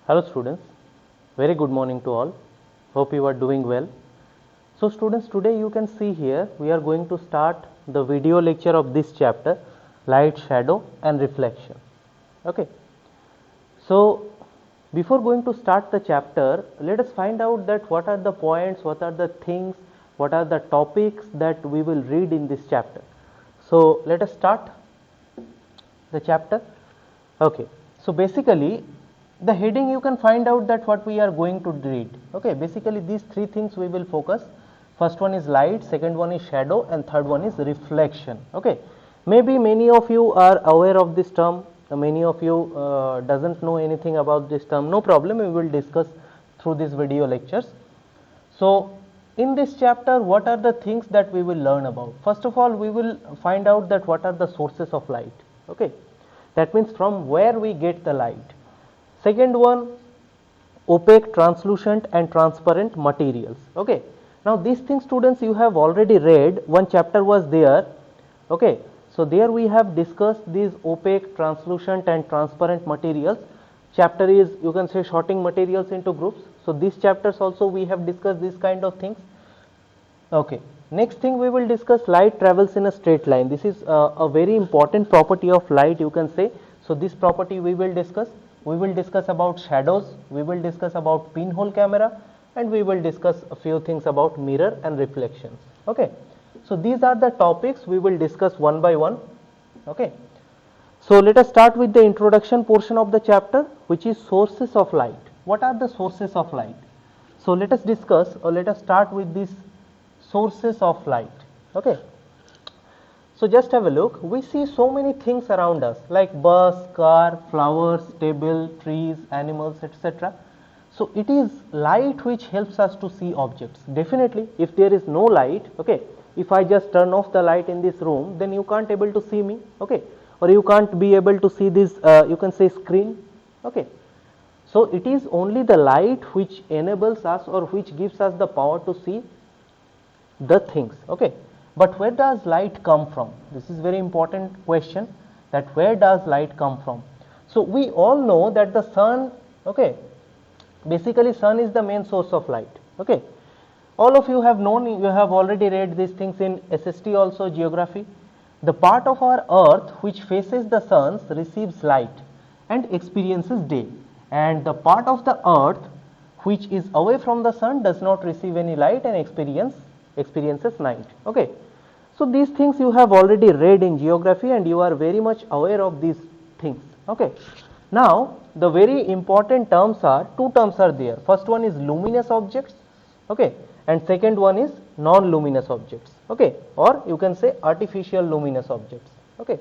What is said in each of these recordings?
Hello students, very good morning to all. Hope you are doing well. So students, today you can see here we are going to start the video lecture of this chapter, light, shadow and reflection. Okay. So before going to start the chapter, let us find out that what are the points, what are the things, what are the topics that we will read in this chapter. So let us start the chapter. Okay. So basically the heading you can find out that what we are going to read. Okay, basically these three things we will focus. First one is light, second one is shadow and third one is reflection. Okay, maybe many of you are aware of this term, many of you doesn't know anything about this term. No problem, we will discuss through these video lectures. So in this chapter, what are the things that we will learn about? First of all, we will find out that what are the sources of light. Okay, that means from where we get the light. Second one, opaque, translucent and transparent materials. Okay, now these things students you have already read, one chapter was there. Okay, so there we have discussed these opaque, translucent and transparent materials. Chapter is, you can say, sorting materials into groups. So these chapters also we have discussed these kind of things. Okay, next thing we will discuss, light travels in a straight line. This is a very important property of light, you can say. So this property we will discuss. We will discuss about shadows, we will discuss about pinhole camera and we will discuss a few things about mirror and reflections. Okay, so these are the topics we will discuss one by one. Okay, so let us start with the introduction portion of the chapter, which is sources of light. What are the sources of light? So let us discuss, or let us start with these sources of light. Okay, so just have a look. We see so many things around us like bus, car, flowers, table, trees, animals, etc. So it is light which helps us to see objects. Definitely, if there is no light, okay, if I just turn off the light in this room, then you can't able to see me, okay, or you can't be able to see this, you can say, screen, okay. So it is only the light which enables us or which gives us the power to see the things, okay. But where does light come from? This is very important question, that where does light come from? So we all know that the sun, okay, basically sun is the main source of light, okay. All of you have known, you have already read these things in SST also, geography. The part of our earth which faces the sun receives light and experiences day, and the part of the earth which is away from the sun does not receive any light and experiences night, okay. So these things you have already read in geography and you are very much aware of these things, okay. Now the very important terms are, two terms are there. First one is luminous objects, okay, and second one is non-luminous objects, okay, or you can say artificial luminous objects, okay,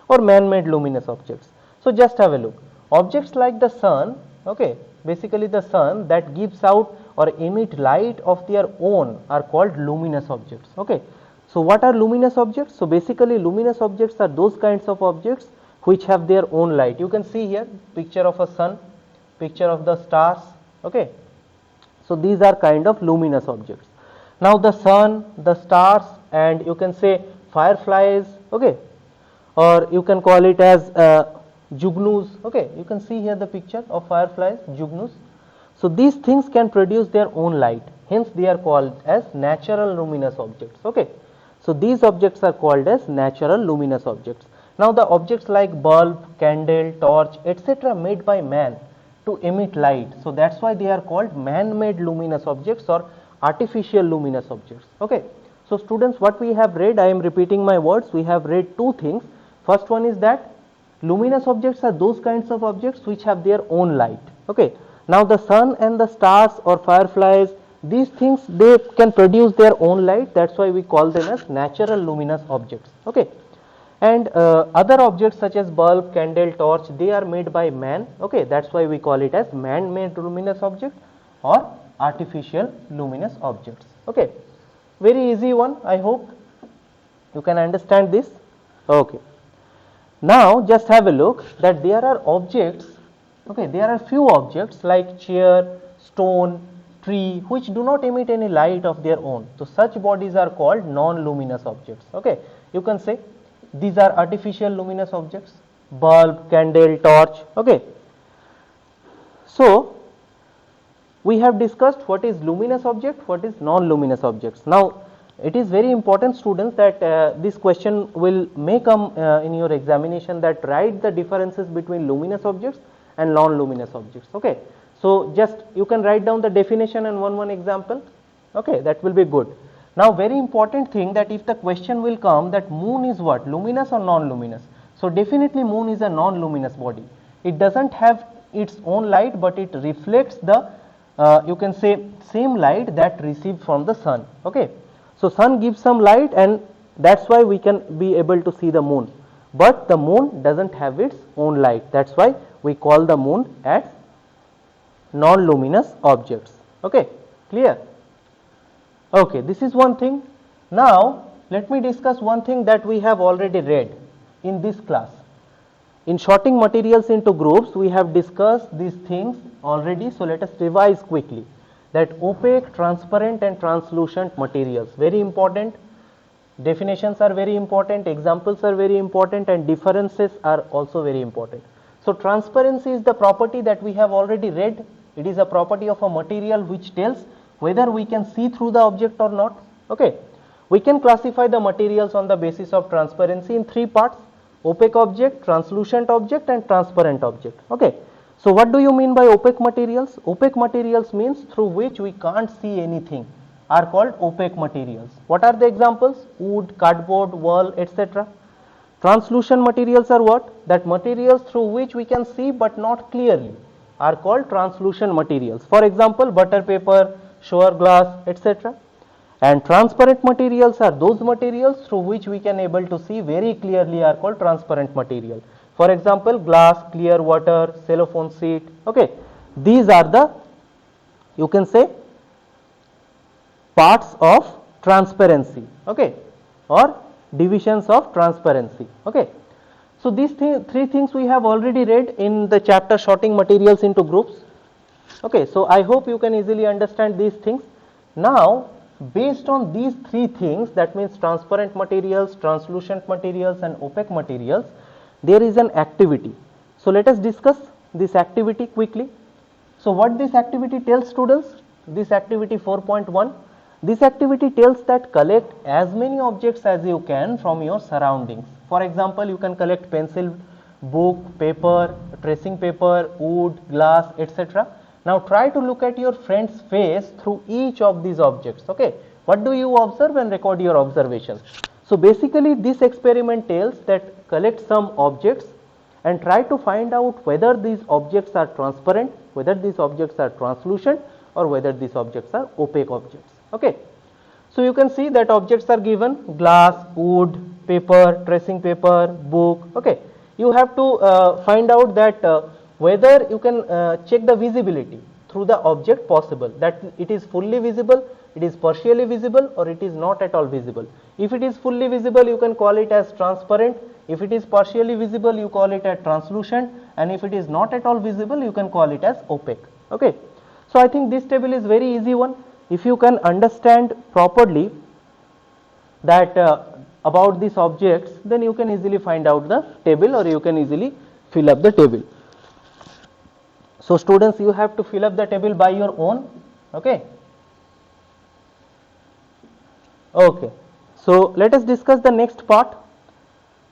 or man-made luminous objects. So just have a look. Objects like the sun, okay, basically the sun that gives out or emit light of their own are called luminous objects, okay. So what are luminous objects? So basically luminous objects are those kinds of objects which have their own light. You can see here picture of a sun, picture of the stars, okay. So these are kind of luminous objects. Now the sun, the stars and you can say fireflies, okay, or you can call it as jugnus, okay. You can see here the picture of fireflies, jugnus. So these things can produce their own light, hence they are called as natural luminous objects, okay. So these objects are called as natural luminous objects. Now the objects like bulb, candle, torch, etc. made by man to emit light, so that's why they are called man-made luminous objects or artificial luminous objects, okay. So students, what we have read, I am repeating my words, we have read two things. First one is that luminous objects are those kinds of objects which have their own light, okay. Now the sun and the stars or fireflies, these things they can produce their own light, that's why we call them as natural luminous objects, okay. And other objects such as bulb, candle, torch, they are made by man, okay, that's why we call it as man-made luminous object or artificial luminous objects, okay. Very easy one, I hope you can understand this, okay. Now just have a look that there are objects, okay, there are few objects like chair, stone, tree which do not emit any light of their own. So such bodies are called non-luminous objects, okay. You can say these are artificial luminous objects, bulb, candle, torch, okay. So we have discussed what is luminous object, what is non-luminous objects. Now it is very important, students, that this question may come in your examination, that write the differences between luminous objects and non-luminous objects. Okay, so just you can write down the definition and one example. Okay, that will be good. Now very important thing, that if the question will come that moon is what, luminous or non-luminous, so definitely moon is a non-luminous body. It doesn't have its own light, but it reflects the you can say same light that received from the sun. Okay, so sun gives some light, and that's why we can be able to see the moon, but the moon doesn't have its own light. That's why we call the moon as non-luminous objects. Okay, clear? Okay, this is one thing. Now let me discuss one thing that we have already read in this class. In sorting materials into groups, we have discussed these things already, so let us revise quickly. That opaque, transparent and translucent materials, very important. Definitions are very important, examples are very important, and differences are also very important. So transparency is the property that we have already read. It is a property of a material which tells whether we can see through the object or not. Okay, we can classify the materials on the basis of transparency in three parts: opaque object, translucent object and transparent object. Okay, so what do you mean by opaque materials? Opaque materials means through which we can't see anything are called opaque materials. What are the examples? Wood, cardboard, wall, etc. Translucent materials are what? That materials through which we can see but not clearly are called translucent materials. For example, butter paper, shower glass, etc. And transparent materials are those materials through which we can able to see very clearly are called transparent material. For example, glass, clear water, cellophane sheet. Okay, these are the, you can say, parts of transparency. Okay, or divisions of transparency. Okay, so these three things we have already read in the chapter sorting materials into groups. Okay, so I hope you can easily understand these things. Now based on these three things, that means transparent materials, translucent materials and opaque materials, there is an activity. So let us discuss this activity quickly. So what this activity tells, students? This activity 4.1, this activity tells that collect as many objects as you can from your surroundings. For example, you can collect pencil, book, paper, tracing paper, wood, glass, etc. Now try to look at your friend's face through each of these objects. Okay, what do you observe and record your observations? So basically this experiment tells that collect some objects and try to find out whether these objects are transparent, whether these objects are translucent or whether these objects are opaque objects. Okay, so you can see that objects are given: glass, wood, paper, tracing paper, book. Okay, you have to find out that whether you can check the visibility through the object possible, that it is fully visible, it is partially visible or it is not at all visible. If it is fully visible, you can call it as transparent. If it is partially visible, you call it as translucent, and if it is not at all visible, you can call it as opaque. Okay, so I think this table is very easy one. If you can understand properly that about these objects, then you can easily find out the table or you can easily fill up the table. So students, you have to fill up the table by your own. Okay. Okay. So let us discuss the next part,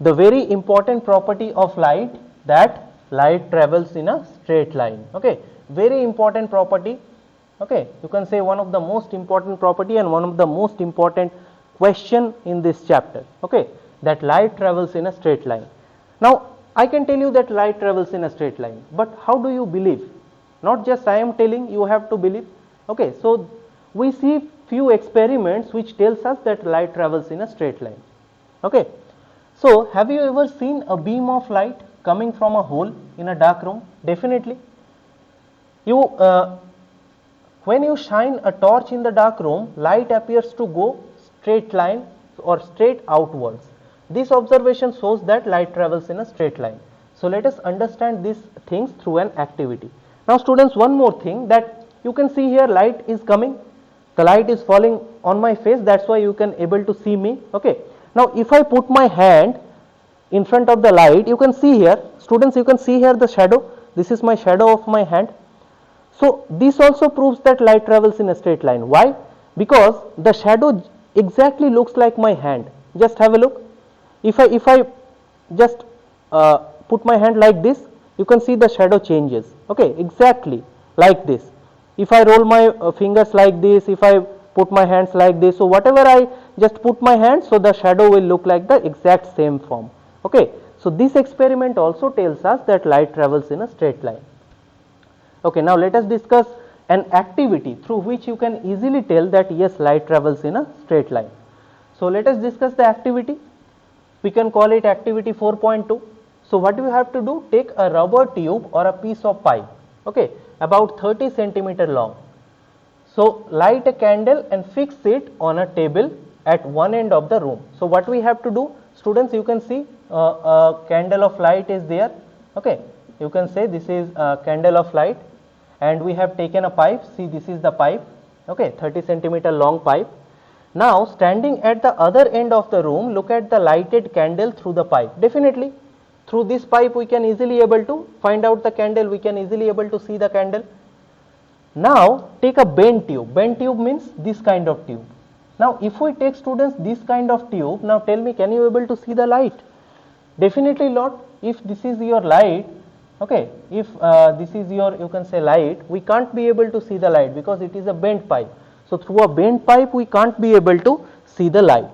the very important property of light, that light travels in a straight line. Okay, very important property. Okay, you can say one of the most important property and one of the most important question in this chapter. Okay, that light travels in a straight line. Now I can tell you that light travels in a straight line, but how do you believe? Not just I am telling, you have to believe. Okay, so we see few experiments which tells us that light travels in a straight line. Okay, so have you ever seen a beam of light coming from a hole in a dark room? Definitely. When you shine a torch in the dark room, light appears to go straight line or straight outwards. This observation shows that light travels in a straight line. So let us understand these things through an activity. Now students, one more thing, that you can see here light is coming, the light is falling on my face, that's why you can able to see me. Okay, now if I put my hand in front of the light, you can see here, students, you can see here the shadow. This is my shadow of my hand. So this also proves that light travels in a straight line. Why? Because the shadow exactly looks like my hand. Just have a look. If I just put my hand like this, you can see the shadow changes. Okay, exactly like this. If I roll my fingers like this, if I put my hands like this, so whatever I just put my hand, so the shadow will look like the exact same form. Okay, so this experiment also tells us that light travels in a straight line. Okay, now let us discuss an activity through which you can easily tell that yes, light travels in a straight line. So let us discuss the activity. We can call it activity 4.2. So what you have to do, take a rubber tube or a piece of pipe, okay, about 30 centimeter long. So light a candle and fix it on a table at one end of the room. So what we have to do, students, you can see a candle of light is there. Okay, you can say this is a candle of light, and we have taken a pipe. See, this is the pipe. Okay, 30 centimeter long pipe. Now standing at the other end of the room, look at the lighted candle through the pipe. Definitely through this pipe we can easily able to find out the candle, we can easily able to see the candle. Now take a bent tube. Bent tube means this kind of tube. Now if we take, students, this kind of tube, now tell me, can you able to see the light? Definitely not. If this is your light, okay, if this is your, you can say, light, we can't be able to see the light because it is a bent pipe. So through a bent pipe we can't be able to see the light.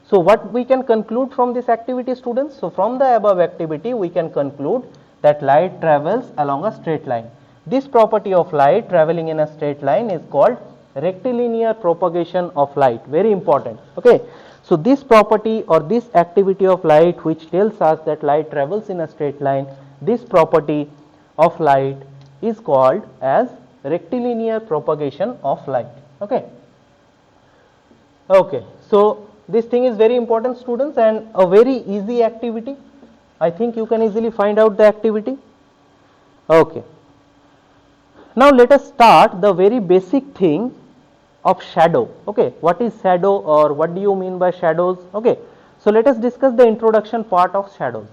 So what we can conclude from this activity, students? So from the above activity we can conclude that light travels along a straight line. This property of light traveling in a straight line is called rectilinear propagation of light. Very important. Okay. So this property or this activity of light which tells us that light travels in a straight line, this property of light is called as rectilinear propagation of light. Okay. Okay. So this thing is very important, students, and a very easy activity. I think you can easily find out the activity. Okay. Now let us start the very basic thing of shadow. Okay, what is shadow, or what do you mean by shadows? Okay, so let us discuss the introduction part of shadows.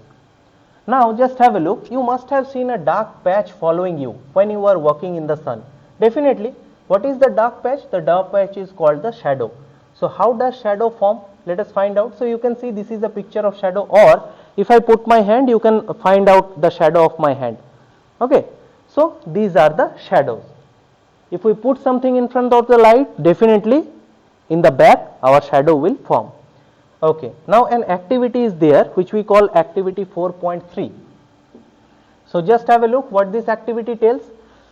Now just have a look. You must have seen a dark patch following you when you are walking in the sun. Definitely. What is the dark patch? The dark patch is called the shadow. So how does shadow form? Let us find out. So you can see this is a picture of shadow, or if I put my hand, you can find out the shadow of my hand. Okay, so these are the shadows. If we put something in front of the light, definitely in the back our shadow will form. Okay, now an activity is there which we call activity 4.3. So just have a look what this activity tells.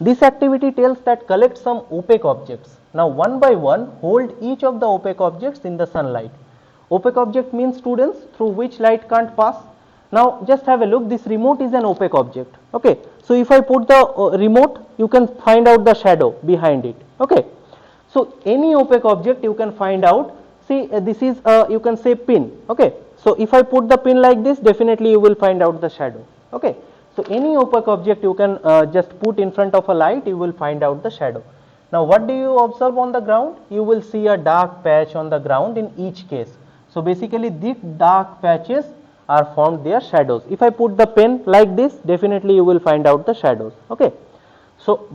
This activity tells that collect some opaque objects. Now one by one hold each of the opaque objects in the sunlight. Opaque object means, students, through which light can't pass. Now just have a look, this remote is an opaque object. Okay, so if I put the remote, you can find out the shadow behind it. Okay, so any opaque object you can find out. See, this is you can say pin. Okay, so if I put the pin like this, definitely you will find out the shadow. Okay, so any opaque object you can just put in front of a light, you will find out the shadow. Now what do you observe on the ground? You will see a dark patch on the ground in each case. So basically these dark patches are formed their shadows. If I put the pen like this, definitely you will find out the shadows. Okay, so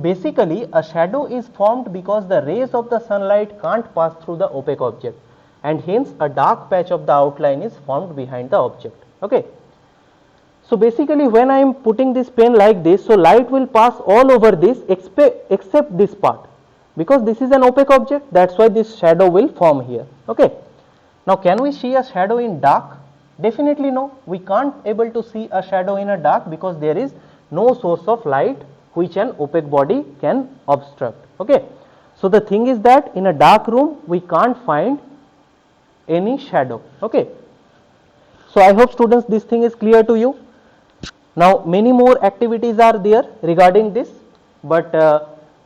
basically a shadow is formed because the rays of the sunlight can't pass through the opaque object, and hence a dark patch of the outline is formed behind the object. Okay, so basically when I am putting this pen like this, so light will pass all over this except this part, because this is an opaque object, that's why this shadow will form here. Okay, now can we see a shadow in dark? Definitely no, we can't able to see a shadow in a dark because there is no source of light which an opaque body can obstruct. Okay, so the thing is that in a dark room we can't find any shadow. Okay, so I hope, students, this thing is clear to you. Now many more activities are there regarding this, but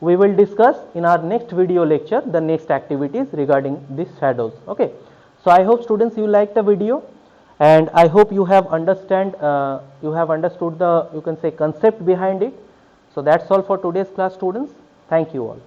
we will discuss in our next video lecture the next activities regarding these shadows. Okay, so I hope, students, you like the video, and I hope you have understood the, you can say, concept behind it. So that's all for today's class, students. Thank you all.